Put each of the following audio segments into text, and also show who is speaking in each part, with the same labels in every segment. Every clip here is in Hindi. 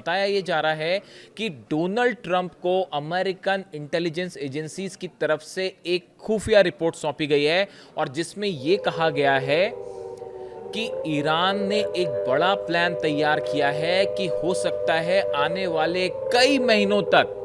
Speaker 1: बताया ये जा रहा है कि डोनाल्ड ट्रंप को अमेरिकन इंटेलिजेंस एजेंसीज की तरफ से एक खुफिया रिपोर्ट सौंपी गई है और जिसमें ये कहा गया है कि ईरान ने एक बड़ा प्लान तैयार किया है कि हो सकता है आने वाले कई महीनों तक,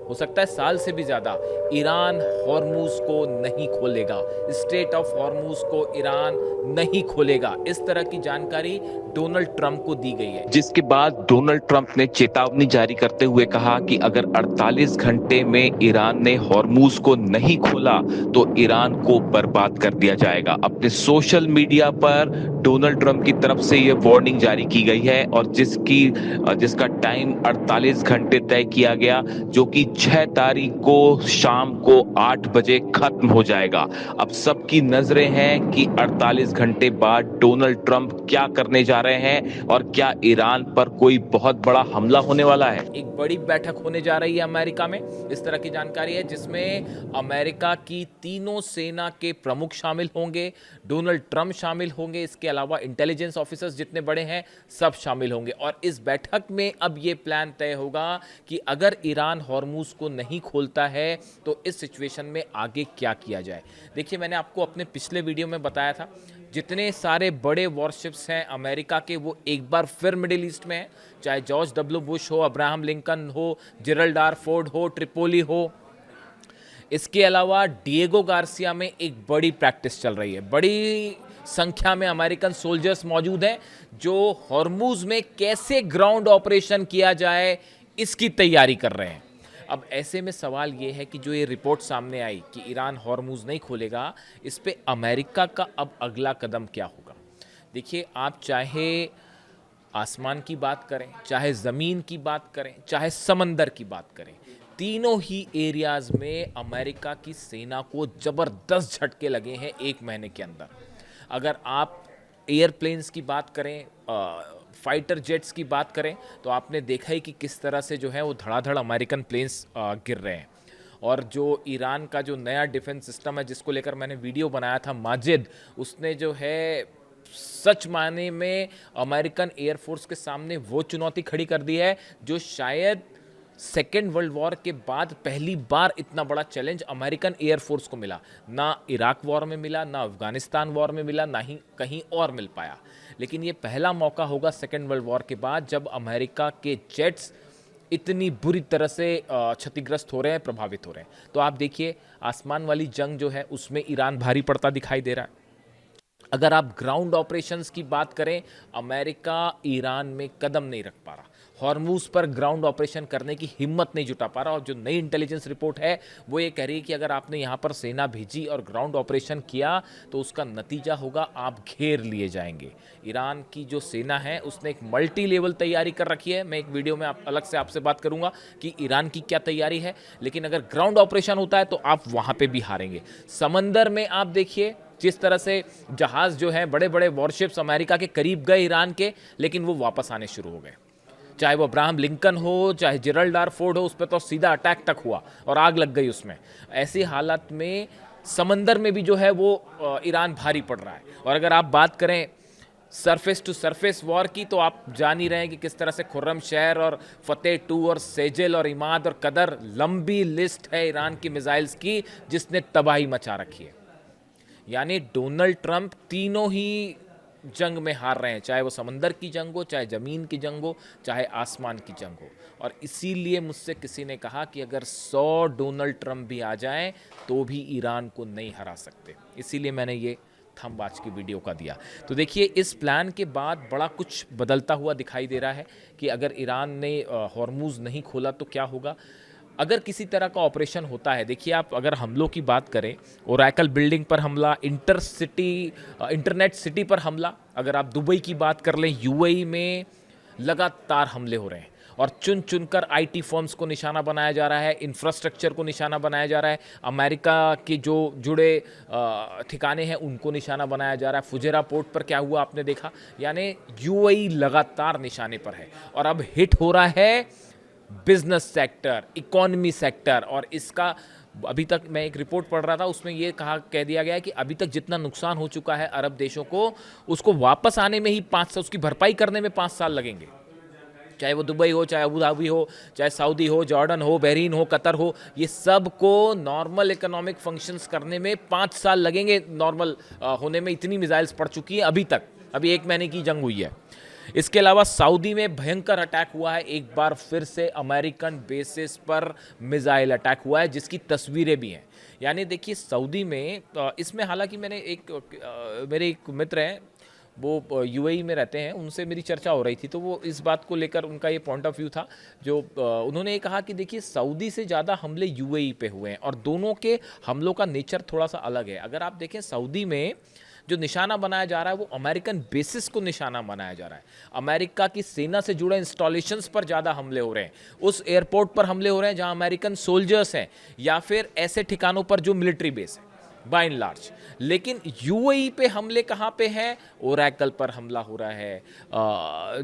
Speaker 1: हो सकता है साल से भी ज्यादा, ईरान हॉर्मूज को नहीं खोलेगा, स्ट्रेट ऑफ हॉर्मूज को ईरान नहीं खोलेगा। इस तरह की जानकारी डोनाल्ड ट्रंप को दी गई है,
Speaker 2: जिसके बाद डोनाल्ड ट्रंप ने चेतावनी जारी करते हुए कहा कि अगर 48 घंटे में ईरान ने हॉर्मूज को नहीं खोला तो ईरान को बर्बाद कर दिया जाएगा। अपने सोशल मीडिया पर डोनाल्ड ट्रंप की तरफ से यह वार्निंग जारी की गई है और जिसका टाइम 48 घंटे तय किया गया, जो कि 6 तारीख को शाम को 8 बजे खत्म हो जाएगा। अब सबकी नजरें हैं कि 48 घंटे बाद डोनाल्ड ट्रंप क्या करने जा रहे हैं और क्या ईरान पर कोई बहुत बड़ा हमला होने वाला है।
Speaker 1: एक बड़ी बैठक होने जा रही है अमेरिका में, इस तरह की जानकारी है, जिसमें अमेरिका की तीनों सेना के प्रमुख शामिल होंगे, डोनाल्ड ट्रंप शामिल होंगे, इसके अलावा इंटेलिजेंस ऑफिसर्स जितने बड़े हैं सब शामिल होंगे। और इस बैठक में अब ये प्लान तय होगा कि अगर ईरान हॉर्मूज को नहीं खोलता है तो इस सिचुएशन में आगे क्या किया जाए। देखिए, मैंने आपको अपने पिछले वीडियो में बताया था, जितने सारे बड़े वॉरशिप्स हैं अमेरिका के, वो एक बार फिर मिडिल ईस्ट में हैं, चाहे जॉर्ज डब्ल्यू बुश हो, अब्राहम लिंकन हो, जेरल्ड आर फोर्ड हो, ट्रिपोली हो। इसके अलावा डिएगो गार्सिया में एक बड़ी प्रैक्टिस चल रही है, बड़ी संख्या में अमेरिकन सोल्जर्स मौजूद हैं जो हॉर्मूज में कैसे ग्राउंड ऑपरेशन किया जाए इसकी तैयारी कर रहे हैं। अब ऐसे में सवाल ये है कि जो ये रिपोर्ट सामने आई कि ईरान हॉर्मूज नहीं खोलेगा, इस पे अमेरिका का अब अगला कदम क्या होगा। देखिए, आप चाहे आसमान की बात करें, चाहे ज़मीन की बात करें, चाहे समंदर की बात करें, तीनों ही एरियाज में अमेरिका की सेना को ज़बरदस्त झटके लगे हैं एक महीने के अंदर। अगर आप एयरप्लेन्स की बात करें, फाइटर जेट्स की बात करें, तो आपने देखा ही कि किस तरह से जो है वो धड़ाधड़ अमेरिकन प्लेन्स गिर रहे हैं। और जो ईरान का जो नया डिफेंस सिस्टम है जिसको लेकर मैंने वीडियो बनाया था, माजिद, उसने जो है सच मायने में अमेरिकन एयरफोर्स के सामने वो चुनौती खड़ी कर दी है जो शायद सेकेंड वर्ल्ड वॉर के बाद पहली बार इतना बड़ा चैलेंज अमेरिकन एयरफोर्स को मिला। ना इराक वॉर में मिला, ना अफगानिस्तान वॉर में मिला, ना ही कहीं और मिल पाया। लेकिन ये पहला मौका होगा सेकेंड वर्ल्ड वॉर के बाद जब अमेरिका के जेट्स इतनी बुरी तरह से क्षतिग्रस्त हो रहे हैं, प्रभावित हो रहे हैं। तो आप देखिए, आसमान वाली जंग जो है उसमें ईरान भारी पड़ता दिखाई दे रहा है। अगर आप ग्राउंड ऑपरेशंस की बात करें, अमेरिका ईरान में कदम नहीं रख पा रहा, हॉर्मूज पर ग्राउंड ऑपरेशन करने की हिम्मत नहीं जुटा पा रहा। और जो नई इंटेलिजेंस रिपोर्ट है वो ये कह रही है कि अगर आपने यहाँ पर सेना भेजी और ग्राउंड ऑपरेशन किया तो उसका नतीजा होगा आप घेर लिए जाएंगे। ईरान की जो सेना है उसने एक मल्टी लेवल तैयारी कर रखी है। मैं एक वीडियो में अलग से आपसे बात करूंगा कि ईरान की क्या तैयारी है, लेकिन अगर ग्राउंड ऑपरेशन होता है तो आप वहाँ पर भी हारेंगे। समंदर में आप देखिए जिस तरह से जहाज जो है, बड़े बड़े वॉरशिप्स अमेरिका के करीब गए ईरान के, लेकिन वो वापस आने शुरू हो गए। चाहे वो अब्राहम लिंकन हो, चाहे जेरल्ड आर फोर्ड हो, उस पर तो सीधा अटैक तक हुआ और आग लग गई उसमें। ऐसी हालत में समंदर में भी जो है वो ईरान भारी पड़ रहा है। और अगर आप बात करें सरफेस टू सरफेस वॉर की, तो आप जान ही रहे हैं कि किस तरह से खुर्रम शहर और फतेह 2 और सेजल और इमाद और कदर, लंबी लिस्ट है ईरान की मिसाइल्स की जिसने तबाही मचा रखी है। यानी डोनाल्ड ट्रंप तीनों ही जंग में हार रहे हैं, चाहे वो समंदर की जंग हो, चाहे ज़मीन की जंग हो, चाहे आसमान की जंग हो। और इसीलिए मुझसे किसी ने कहा कि अगर 100 डोनाल्ड ट्रंप भी आ जाएं तो भी ईरान को नहीं हरा सकते। इसीलिए मैंने ये थंब आज की वीडियो का दिया। तो देखिए, इस प्लान के बाद बड़ा कुछ बदलता हुआ दिखाई दे रहा है कि अगर ईरान ने हॉर्मूज नहीं खोला तो क्या होगा। अगर किसी तरह का ऑपरेशन होता है, देखिए आप अगर हमलों की बात करें, ओरेकल बिल्डिंग पर हमला, इंटरनेट सिटी पर हमला, अगर आप दुबई की बात कर लें, यूएई में लगातार हमले हो रहे हैं और चुन चुनकर आईटी फर्म्स को निशाना बनाया जा रहा है, इंफ्रास्ट्रक्चर को निशाना बनाया जा रहा है, अमेरिका के जो जुड़े ठिकाने हैं उनको निशाना बनाया जा रहा है। फुजेरा पोर्ट पर क्या हुआ आपने देखा। यानी यूएई लगातार निशाने पर है और अब हिट हो रहा है बिजनेस सेक्टर, इकोनॉमी सेक्टर। और इसका अभी तक मैं एक रिपोर्ट पढ़ रहा था, उसमें ये कह दिया गया है कि अभी तक जितना नुकसान हो चुका है अरब देशों को, उसको वापस आने में ही 5 साल, उसकी भरपाई करने में 5 साल लगेंगे। चाहे वो दुबई हो, चाहे अबू धाबी हो, चाहे सऊदी हो, जॉर्डन हो, बहरीन हो, कतर हो, ये सब को नॉर्मल इकोनॉमिक फंक्शंस करने में 5 साल लगेंगे। नॉर्मल होने में इतनी मिसाइल्स पड़ चुकी हैं अभी तक, अभी 1 महीने की जंग हुई है। इसके अलावा सऊदी में भयंकर अटैक हुआ है, एक बार फिर से अमेरिकन बेसिस पर मिसाइल अटैक हुआ है, जिसकी तस्वीरें भी हैं। यानी देखिए सऊदी में इसमें हालांकि मेरे एक मित्र हैं, वो यूएई में रहते हैं, उनसे मेरी चर्चा हो रही थी, तो वो इस बात को लेकर उनका ये पॉइंट ऑफ व्यू था, जो उन्होंने ये कहा कि देखिए सऊदी से ज़्यादा हमले यूएई पे हुए हैं और दोनों के हमलों का नेचर थोड़ा सा अलग है। अगर आप देखें सऊदी में जो निशाना बनाया जा रहा है वो अमेरिकन बेसिस को निशाना बनाया जा रहा है। अमेरिका की सेना से जुड़े इंस्टॉलेशंस पर ज़्यादा हमले हो रहे हैं, उस एयरपोर्ट पर हमले हो रहे हैं जहां अमेरिकन सोल्जर्स हैं, या फिर ऐसे ठिकानों पर जो मिलिट्री बेस है बाय एंड लार्ज। लेकिन यूएई पे हमले कहाँ पे हैं? ओरेकल पर हमला हो रहा है,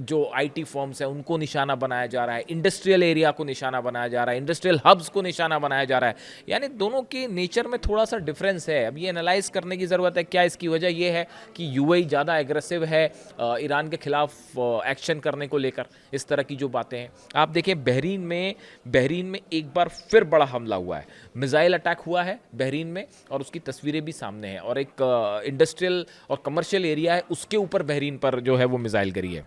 Speaker 1: जो आईटी फर्म्स हैं उनको निशाना बनाया जा रहा है, इंडस्ट्रियल एरिया को निशाना बनाया जा रहा है, इंडस्ट्रियल हब्स को निशाना बनाया जा रहा है। यानी दोनों के नेचर में थोड़ा सा डिफरेंस है। अब ये एनालाइज करने की ज़रूरत है, क्या इसकी वजह ये है कि यूएई ज़्यादा एग्रेसिव है ईरान के खिलाफ एक्शन करने को लेकर, इस तरह की जो बातें हैं। आप देखें बहरीन में एक बार फिर बड़ा हमला हुआ है, मिसाइल अटैक हुआ है बहरीन में, और उसकी तस्वीरें भी सामने हैं, और एक इंडस्ट्रियल और कमर्शियल एरिया है, उसके ऊपर बहरीन पर जो है वो मिसाइल गिरी है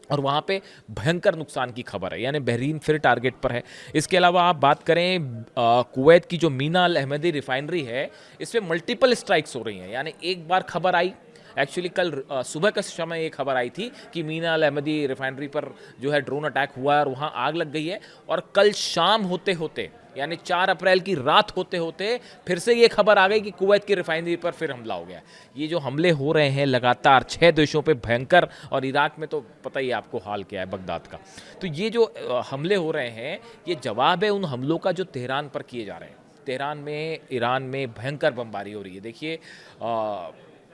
Speaker 1: और वहाँ पे भयंकर नुकसान की खबर है। यानी बहरीन फिर टारगेट पर है। इसके अलावा आप बात करें कुवैत की जो मीना अल अहमदी रिफाइनरी है, इस पर मल्टीपल स्ट्राइक्स हो रही हैं। यानी एक बार खबर आई, एक्चुअली कल सुबह के समय ये खबर आई थी कि मीना अल अहमदी रिफाइनरी पर जो है ड्रोन अटैक हुआ है और वहाँ आग लग गई है, और कल शाम होते होते यानी 4 अप्रैल की रात होते होते फिर से ये खबर आ गई कि कुवैत की रिफाइनरी पर फिर हमला हो गया। ये जो हमले हो रहे हैं लगातार 6 देशों पे भयंकर, और इराक में तो पता ही है आपको हाल क्या है बगदाद का। तो ये जो हमले हो रहे हैं ये जवाब है उन हमलों का जो तेहरान पर किए जा रहे हैं। तेहरान में ईरान में भयंकर बमबारी हो रही है। देखिए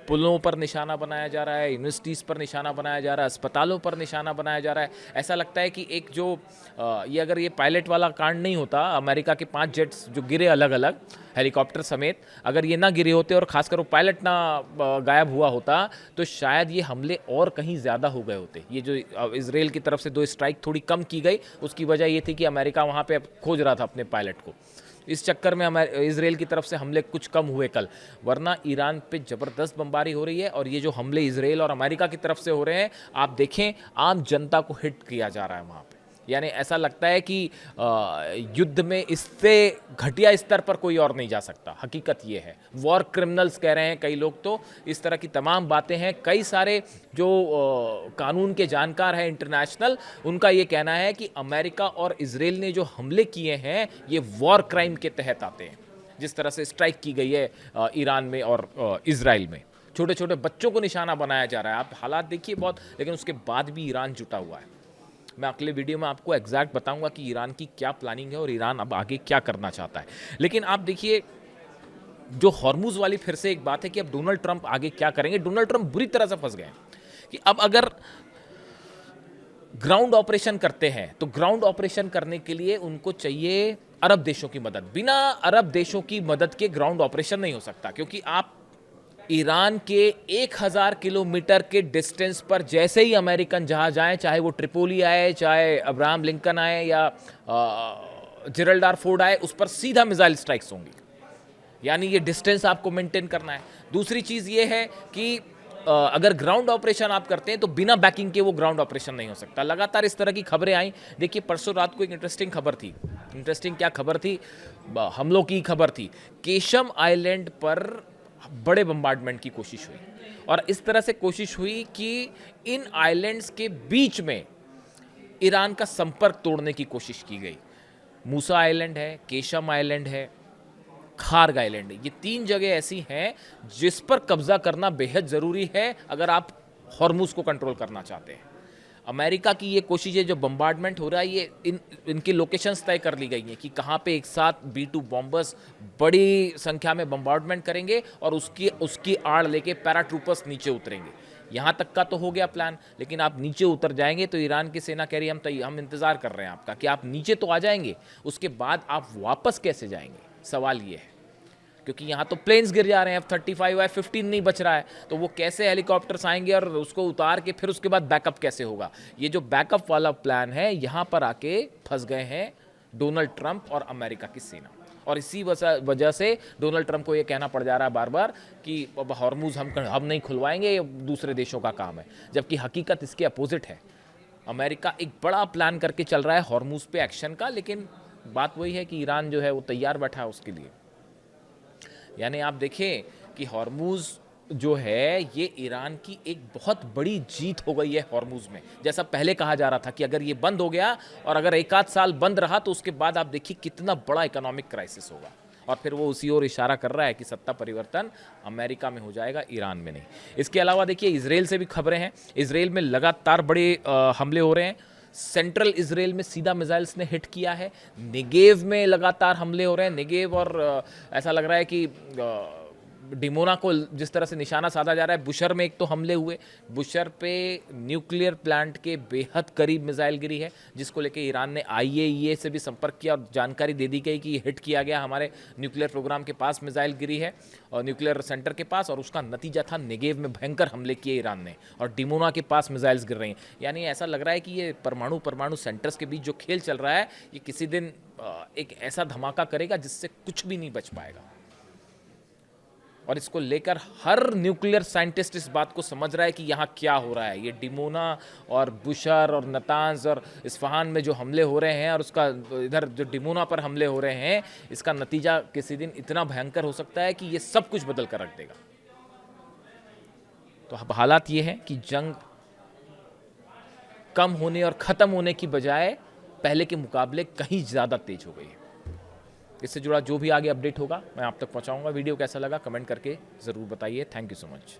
Speaker 1: पुलों पर निशाना बनाया जा रहा है, यूनिवर्सिटीज़ पर निशाना बनाया जा रहा है, अस्पतालों पर निशाना बनाया जा रहा है। ऐसा लगता है कि एक जो अगर ये पायलट वाला कांड नहीं होता, अमेरिका के 5 जेट्स जो गिरे अलग अलग हेलीकॉप्टर समेत, अगर ये ना गिरे होते और खासकर वो पायलट ना गायब हुआ होता, तो शायद ये हमले और कहीं ज़्यादा हो गए होते। ये जो इजराइल की तरफ से 2 स्ट्राइक थोड़ी कम की गई, उसकी वजह ये थी कि अमेरिका वहाँ पे खोज रहा था अपने पायलट को। इस चक्कर में इजराइल की तरफ से हमले कुछ कम हुए कल, वरना ईरान पे ज़बरदस्त बमबारी हो रही है। और ये जो हमले इजराइल और अमेरिका की तरफ से हो रहे हैं, आप देखें आम जनता को हिट किया जा रहा है वहाँ पे। यानी ऐसा लगता है कि युद्ध में इससे घटिया स्तर पर कोई और नहीं जा सकता। हकीकत ये है, वॉर क्रिमिनल्स कह रहे हैं कई लोग, तो इस तरह की तमाम बातें हैं। कई सारे जो कानून के जानकार हैं इंटरनेशनल, उनका ये कहना है कि अमेरिका और इजराइल ने जो हमले किए हैं ये वॉर क्राइम के तहत आते हैं। जिस तरह से स्ट्राइक की गई है ईरान में और इजराइल में, छोटे छोटे बच्चों को निशाना बनाया जा रहा है। आप हालात देखिए बहुत, लेकिन उसके बाद भी ईरान जुटा हुआ है। मैं अगले वीडियो में आपको एग्जैक्ट बताऊंगा कि ईरान की क्या प्लानिंग है और ईरान अब आगे क्या करना चाहता है। लेकिन आप देखिए जो हॉर्मुज वाली फिर से एक बात है कि अब डोनाल्ड ट्रंप आगे क्या करेंगे। डोनाल्ड ट्रंप बुरी तरह से फंस गए हैं कि अब अगर ग्राउंड ऑपरेशन करते हैं तो ग्राउंड ऑपरेशन करने के लिए उनको चाहिए अरब देशों की मदद। बिना अरब देशों की मदद के ग्राउंड ऑपरेशन नहीं हो सकता, क्योंकि आप ईरान के 1000 किलोमीटर के डिस्टेंस पर जैसे ही अमेरिकन जहाज आए, चाहे वो ट्रिपोली आए, चाहे अब्राहम लिंकन आए या जेरल्ड आर फोर्ड आए, उस पर सीधा मिसाइल स्ट्राइक्स होंगी। यानी ये डिस्टेंस आपको मेंटेन करना है। दूसरी चीज़ ये है कि अगर ग्राउंड ऑपरेशन आप करते हैं तो बिना बैकिंग के वो ग्राउंड ऑपरेशन नहीं हो सकता। लगातार इस तरह की खबरें आई। देखिए परसों रात को एक इंटरेस्टिंग खबर थी। इंटरेस्टिंग क्या खबर थी? हमलों की खबर थी। केशम आइलैंड पर बड़े बम्बार्डमेंट की कोशिश हुई, और इस तरह से कोशिश हुई कि इन आइलैंड्स के बीच में ईरान का संपर्क तोड़ने की कोशिश की गई। मूसा आइलैंड है, केशम आइलैंड है, खार्ग आइलैंड है। ये 3 जगह ऐसी हैं जिस पर कब्जा करना बेहद ज़रूरी है अगर आप हॉर्मुज को कंट्रोल करना चाहते हैं। अमेरिका की ये कोशिश है, जो बम्बार्डमेंट हो रहा है, ये इनकी लोकेशंस तय कर ली गई हैं कि कहाँ पे एक साथ B-2 बॉम्बर्स बड़ी संख्या में बम्बार्डमेंट करेंगे और उसकी आड़ लेके पैराट्रूपर्स नीचे उतरेंगे। यहाँ तक का तो हो गया प्लान, लेकिन आप नीचे उतर जाएंगे तो ईरान की सेना कह रही है हम इंतज़ार कर रहे हैं आपका कि आप नीचे तो आ जाएंगे, उसके बाद आप वापस कैसे जाएंगे, सवाल ये है। क्योंकि यहाँ तो प्लेन्स गिर जा रहे हैं, F-35 F-15 नहीं बच रहा है, तो वो कैसे हेलीकॉप्टर्स आएंगे और उसको उतार के फिर उसके बाद बैकअप कैसे होगा। ये जो बैकअप वाला प्लान है, यहाँ पर आके फंस गए हैं डोनाल्ड ट्रंप और अमेरिका की सेना। और इसी वजह से डोनाल्ड ट्रंप को ये कहना पड़ जा रहा है बार बार कि अब हॉर्मूज हम नहीं खुलवाएंगे, ये दूसरे देशों का काम है, जबकि हकीकत इसके अपोजिट है। अमेरिका एक बड़ा प्लान करके चल रहा है हॉर्मूज पे एक्शन का, लेकिन बात वही है कि ईरान जो है वो तैयार बैठा है उसके लिए। यानी आप देखें कि हॉर्मूज जो है ये ईरान की एक बहुत बड़ी जीत हो गई है हॉर्मूज में। जैसा पहले कहा जा रहा था कि अगर ये बंद हो गया और अगर एक आध साल बंद रहा तो उसके बाद आप देखिए कितना बड़ा इकोनॉमिक क्राइसिस होगा। और फिर वो उसी ओर इशारा कर रहा है कि सत्ता परिवर्तन अमेरिका में हो जाएगा, ईरान में नहीं। इसके अलावा देखिए इजराइल से भी खबरें हैं। इजराइल में लगातार बड़े हमले हो रहे हैं। सेंट्रल इजराइल में सीधा मिसाइल्स ने हिट किया है। नेगेव में लगातार हमले हो रहे हैं। नेगेव और ऐसा लग रहा है कि डिमोना को जिस तरह से निशाना साधा जा रहा है। बुशर में एक तो हमले हुए, बुशर पे न्यूक्लियर प्लांट के बेहद करीब मिसाइल गिरी है, जिसको लेके ईरान ने IAEA से भी संपर्क किया और जानकारी दे दी गई कि हिट किया गया, हमारे न्यूक्लियर प्रोग्राम के पास मिसाइल गिरी है और न्यूक्लियर सेंटर के पास, और उसका नतीजा था नेगेव में भयंकर हमले किए ईरान ने और डिमोना के पास मिसाइल्स गिर रही हैं। यानी ऐसा लग रहा है कि ये परमाणु सेंटर्स के बीच जो खेल चल रहा है, ये किसी दिन एक ऐसा धमाका करेगा जिससे कुछ भी नहीं बच पाएगा। और इसको लेकर हर न्यूक्लियर साइंटिस्ट इस बात को समझ रहा है कि यहाँ क्या हो रहा है। ये डिमोना और बुशर और नतांज और इस्फहान में जो हमले हो रहे हैं और उसका इधर जो डिमोना पर हमले हो रहे हैं, इसका नतीजा किसी दिन इतना भयंकर हो सकता है कि ये सब कुछ बदल कर रख देगा। तो अब हालात ये हैं कि जंग कम होने और ख़त्म होने की बजाय पहले के मुकाबले कहीं ज़्यादा तेज हो गई है। इससे जुड़ा जो भी आगे अपडेट होगा मैं आप तक पहुंचाऊंगा। वीडियो कैसा लगा कमेंट करके ज़रूर बताइए। Thank you so much.